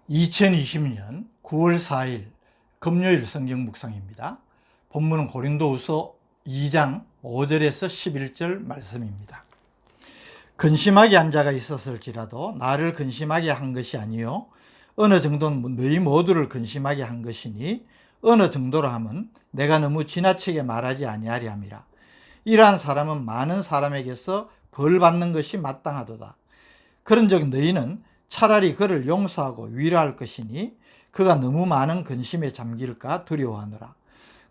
2020년 9월 4일 금요일 성경 묵상입니다. 본문은 고린도후서 2장 5절에서 11절 말씀입니다. 근심하게 한 자가 있었을지라도 나를 근심하게 한 것이 아니요 어느 정도는 너희 모두를 근심하게 한 것이니 어느 정도로 하면 내가 너무 지나치게 말하지 아니하리 함이라. 이러한 사람은 많은 사람에게서 벌 받는 것이 마땅하도다. 그런즉 너희는 차라리 그를 용서하고 위로할 것이니 그가 너무 많은 근심에 잠길까 두려워하노라.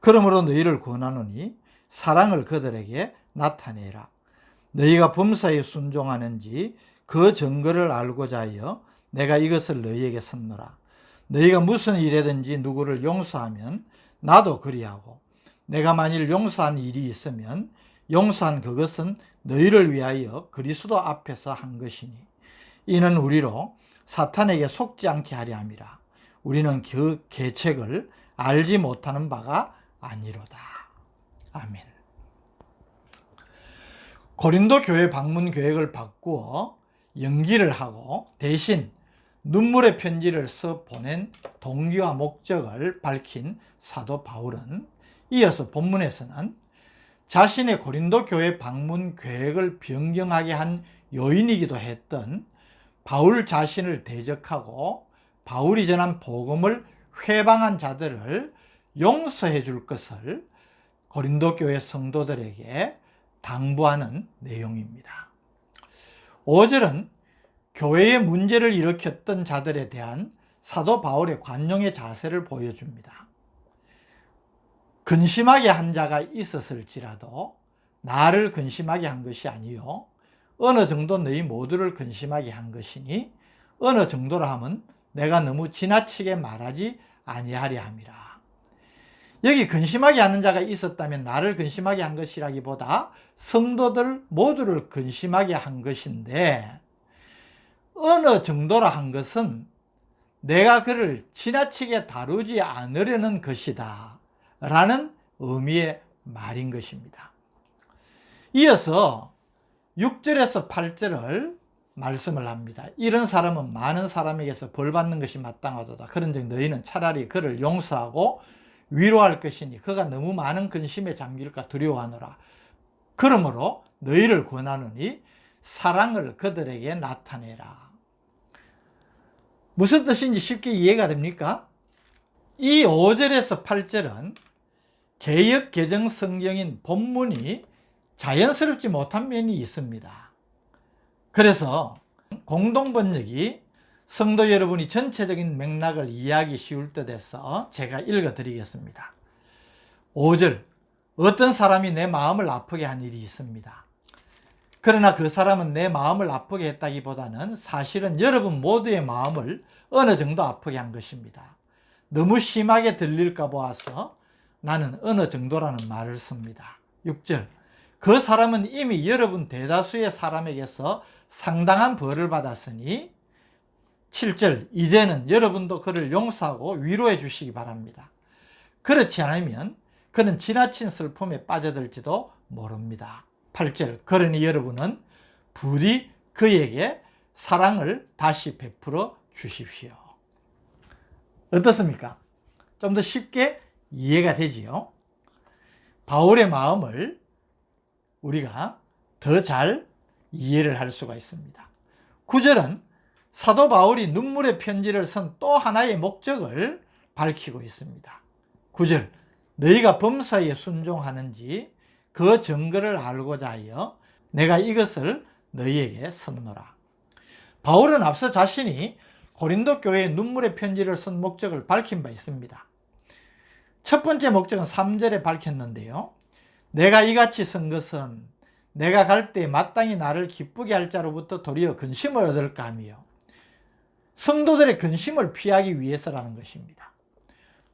그러므로 너희를 권하노니 사랑을 그들에게 나타내라. 너희가 범사에 순종하는지 그 증거를 알고자 하여 내가 이것을 너희에게 썼노라. 너희가 무슨 일이든지 누구를 용서하면 나도 그리하고 내가 만일 용서한 일이 있으면 용서한 그것은 너희를 위하여 그리스도 앞에서 한 것이니 이는 우리로 사탄에게 속지 않게 하려 함이라. 우리는 그 계책을 알지 못하는 바가 아니로다. 아멘. 고린도 교회 방문 계획을 바꾸어 연기를 하고 대신 눈물의 편지를 써 보낸 동기와 목적을 밝힌 사도 바울은 이어서 본문에서는 자신의 고린도 교회 방문 계획을 변경하게 한 요인이기도 했던 바울 자신을 대적하고 바울이 전한 복음을 회방한 자들을 용서해 줄 것을 고린도 교회 성도들에게 당부하는 내용입니다. 5절은 교회에 문제를 일으켰던 자들에 대한 사도 바울의 관용의 자세를 보여줍니다. 근심하게 한 자가 있었을지라도 나를 근심하게 한 것이 아니요 어느 정도 너희 모두를 근심하게 한 것이니 어느 정도로 하면 내가 너무 지나치게 말하지 아니하려 함이라. 여기 근심하게 하는 자가 있었다면 나를 근심하게 한 것이라기보다 성도들 모두를 근심하게 한 것인데 어느 정도로 한 것은 내가 그를 지나치게 다루지 않으려는 것이다 라는 의미의 말인 것입니다. 이어서 6절에서 8절을 말씀을 합니다. 이런 사람은 많은 사람에게서 벌 받는 것이 마땅하도다. 그런즉 너희는 차라리 그를 용서하고 위로할 것이니 그가 너무 많은 근심에 잠길까 두려워하노라. 그러므로 너희를 권하노니 사랑을 그들에게 나타내라. 무슨 뜻인지 쉽게 이해가 됩니까? 이 5절에서 8절은 개역 개정 성경인 본문이 자연스럽지 못한 면이 있습니다. 그래서 공동번역이 성도 여러분이 전체적인 맥락을 이해하기 쉬울 듯 해서 제가 읽어 드리겠습니다. 5절, 어떤 사람이 내 마음을 아프게 한 일이 있습니다. 그러나 그 사람은 내 마음을 아프게 했다기보다는 사실은 여러분 모두의 마음을 어느 정도 아프게 한 것입니다. 너무 심하게 들릴까 보아서 나는 어느 정도라는 말을 씁니다. 6절, 그 사람은 이미 여러분 대다수의 사람에게서 상당한 벌을 받았으니 7절, 이제는 여러분도 그를 용서하고 위로해 주시기 바랍니다. 그렇지 않으면 그는 지나친 슬픔에 빠져들지도 모릅니다. 8절, 그러니 여러분은 부디 그에게 사랑을 다시 베풀어 주십시오. 어떻습니까? 좀 더 쉽게 이해가 되지요? 바울의 마음을 우리가 더 잘 이해를 할 수가 있습니다. 9절은 사도 바울이 눈물의 편지를 쓴 또 하나의 목적을 밝히고 있습니다. 9절, 너희가 범사에 순종하는지 그 증거를 알고자 하여 내가 이것을 너희에게 썼노라. 바울은 앞서 자신이 고린도 교회에 눈물의 편지를 쓴 목적을 밝힌 바 있습니다. 첫 번째 목적은 3절에 밝혔는데요. 내가 이같이 쓴 것은 내가 갈 때 마땅히 나를 기쁘게 할 자로부터 도리어 근심을 얻을까 하며 성도들의 근심을 피하기 위해서라는 것입니다.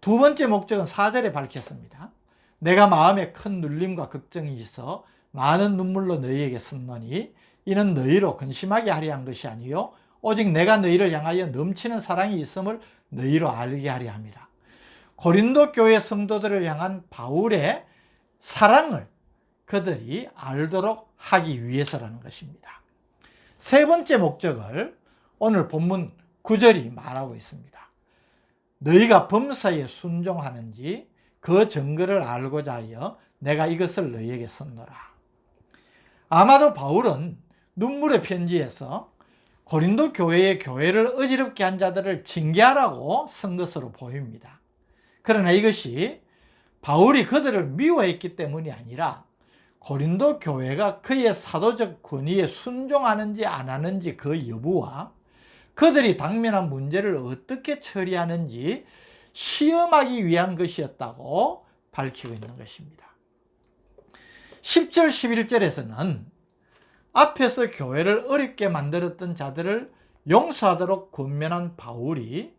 두 번째 목적은 4절에 밝혔습니다. 내가 마음에 큰 눌림과 걱정이 있어 많은 눈물로 너희에게 썼노니 이는 너희로 근심하게 하려 한 것이 아니요 오직 내가 너희를 향하여 넘치는 사랑이 있음을 너희로 알게 하려 함이라. 고린도 교회 성도들을 향한 바울의 사랑을 그들이 알도록 하기 위해서라는 것입니다. 세 번째 목적을 오늘 본문 9절이 말하고 있습니다. 너희가 범사에 순종하는지 그 증거를 알고자 하여 내가 이것을 너희에게 썼노라. 아마도 바울은 눈물의 편지에서 고린도 교회의 교회를 어지럽게 한 자들을 징계하라고 쓴 것으로 보입니다. 그러나 이것이 바울이 그들을 미워했기 때문이 아니라 고린도 교회가 그의 사도적 권위에 순종하는지 안 하는지 그 여부와 그들이 당면한 문제를 어떻게 처리하는지 시험하기 위한 것이었다고 밝히고 있는 것입니다. 10절, 11절에서는 앞에서 교회를 어렵게 만들었던 자들을 용서하도록 권면한 바울이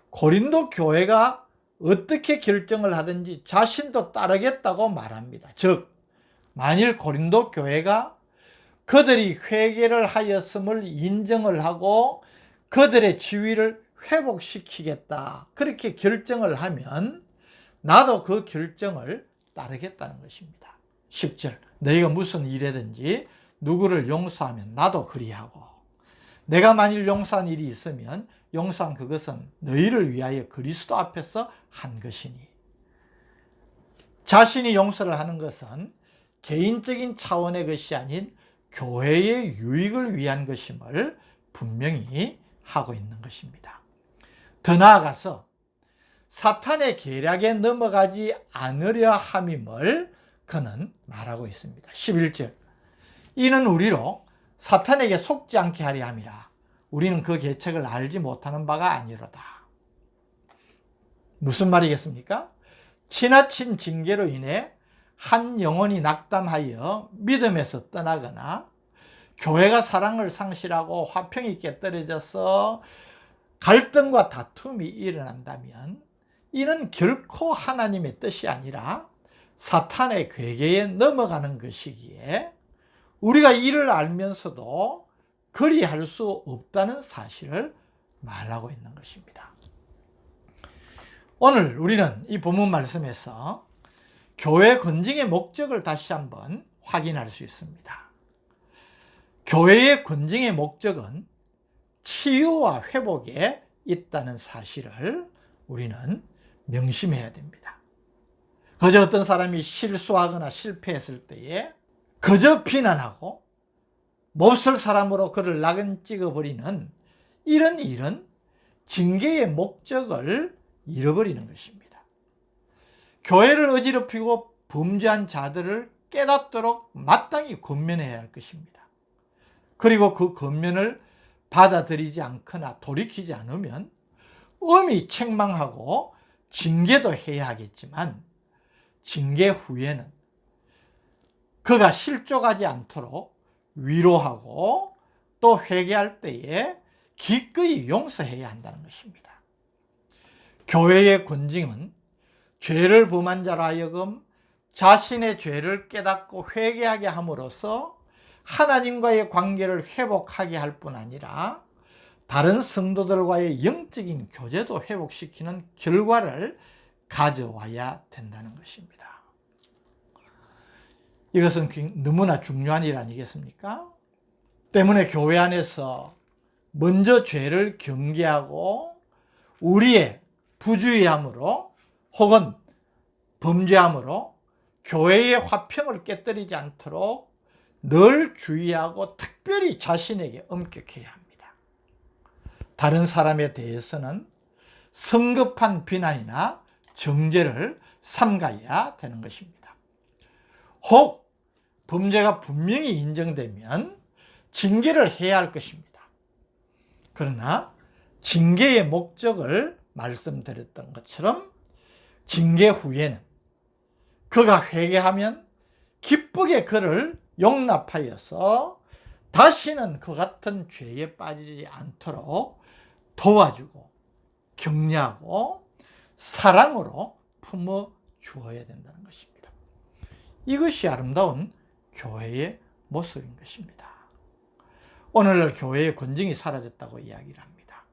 고린도 교회가 어떻게 결정을 하든지 자신도 따르겠다고 말합니다. 즉, 만일 고린도 교회가 그들이 회개를 하였음을 인정을 하고 그들의 지위를 회복시키겠다, 그렇게 결정을 하면 나도 그 결정을 따르겠다는 것입니다. 10절, 너희가 무슨 일이든지 누구를 용서하면 나도 그리하고, 내가 만일 용서한 일이 있으면 용서한 그것은 너희를 위하여 그리스도 앞에서 한 것이니. 자신이 용서를 하는 것은 개인적인 차원의 것이 아닌 교회의 유익을 위한 것임을 분명히 하고 있는 것입니다. 더 나아가서 사탄의 계략에 넘어가지 않으려 함임을 그는 말하고 있습니다. 11절, 이는 우리로 사탄에게 속지 않게 하려 함이라. 우리는 그 계책을 알지 못하는 바가 아니로다. 무슨 말이겠습니까? 지나친 징계로 인해 한 영혼이 낙담하여 믿음에서 떠나거나 교회가 사랑을 상실하고 화평이 깨떨어져서 갈등과 다툼이 일어난다면 이는 결코 하나님의 뜻이 아니라 사탄의 괴계에 넘어가는 것이기에 우리가 이를 알면서도 그리할 수 없다는 사실을 말하고 있는 것입니다. 오늘 우리는 이 본문 말씀에서 교회 건징의 목적을 다시 한번 확인할 수 있습니다. 교회의 건징의 목적은 치유와 회복에 있다는 사실을 우리는 명심해야 됩니다. 그저 어떤 사람이 실수하거나 실패했을 때에 그저 비난하고 몹쓸 사람으로 그를 낙인 찍어버리는 이런 일은 징계의 목적을 잃어버리는 것입니다. 교회를 어지럽히고 범죄한 자들을 깨닫도록 마땅히 권면해야 할 것입니다. 그리고 그 권면을 받아들이지 않거나 돌이키지 않으면 엄히 책망하고 징계도 해야 하겠지만 징계 후에는 그가 실족하지 않도록 위로하고 또 회개할 때에 기꺼이 용서해야 한다는 것입니다. 교회의 권징은 죄를 범한 자로 하여금 자신의 죄를 깨닫고 회개하게 함으로써 하나님과의 관계를 회복하게 할 뿐 아니라 다른 성도들과의 영적인 교제도 회복시키는 결과를 가져와야 된다는 것입니다. 이것은 너무나 중요한 일 아니겠습니까? 때문에 교회 안에서 먼저 죄를 경계하고 우리의 부주의함으로 혹은 범죄함으로 교회의 화평을 깨뜨리지 않도록 늘 주의하고 특별히 자신에게 엄격해야 합니다. 다른 사람에 대해서는 성급한 비난이나 정죄를 삼가야 되는 것입니다. 혹 범죄가 분명히 인정되면 징계를 해야 할 것입니다. 그러나 징계의 목적을 말씀드렸던 것처럼 징계 후에는 그가 회개하면 기쁘게 그를 용납하여서 다시는 그 같은 죄에 빠지지 않도록 도와주고 격려하고 사랑으로 품어 주어야 된다는 것입니다. 이것이 아름다운 교회의 모습인 것입니다. 오늘날 교회의 권징이 사라졌다고 이야기를 합니다.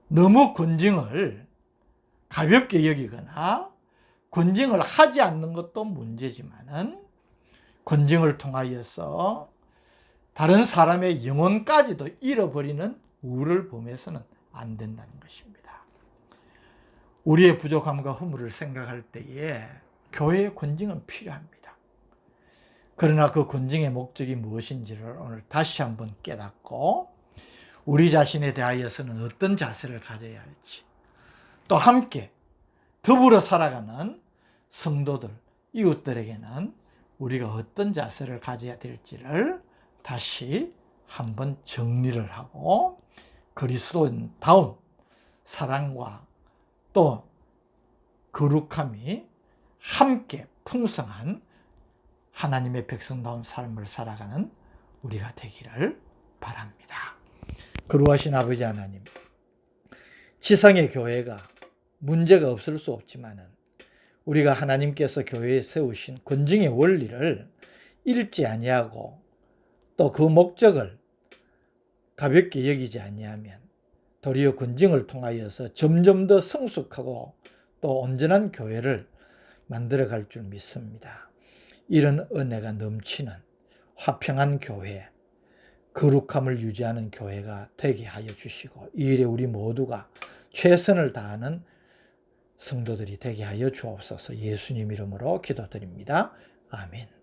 너무 권징을 가볍게 여기거나 권징을 하지 않는 것도 문제지만은 권징을 통하여서 다른 사람의 영혼까지도 잃어버리는 우를 범해서는 안 된다는 것입니다. 우리의 부족함과 허물을 생각할 때에 교회의 권징은 필요합니다. 그러나 그 권징의 목적이 무엇인지를 오늘 다시 한번 깨닫고 우리 자신에 대하여서는 어떤 자세를 가져야 할지, 또 함께 더불어 살아가는 성도들, 이웃들에게는 우리가 어떤 자세를 가져야 될지를 다시 한번 정리를 하고 그리스도인다운 사랑과 또 거룩함이 함께 풍성한 하나님의 백성다운 삶을 살아가는 우리가 되기를 바랍니다. 거룩하신 아버지 하나님, 지상의 교회가 문제가 없을 수 없지만은 우리가 하나님께서 교회에 세우신 권징의 원리를 잃지 아니하고 또 그 목적을 가볍게 여기지 아니하면 도리어 권징을 통하여서 점점 더 성숙하고 또 온전한 교회를 만들어갈 줄 믿습니다. 이런 은혜가 넘치는 화평한 교회, 거룩함을 유지하는 교회가 되게 하여 주시고 이 일에 우리 모두가 최선을 다하는 성도들이 되게 하여 주옵소서. 예수님 이름으로 기도드립니다. 아멘.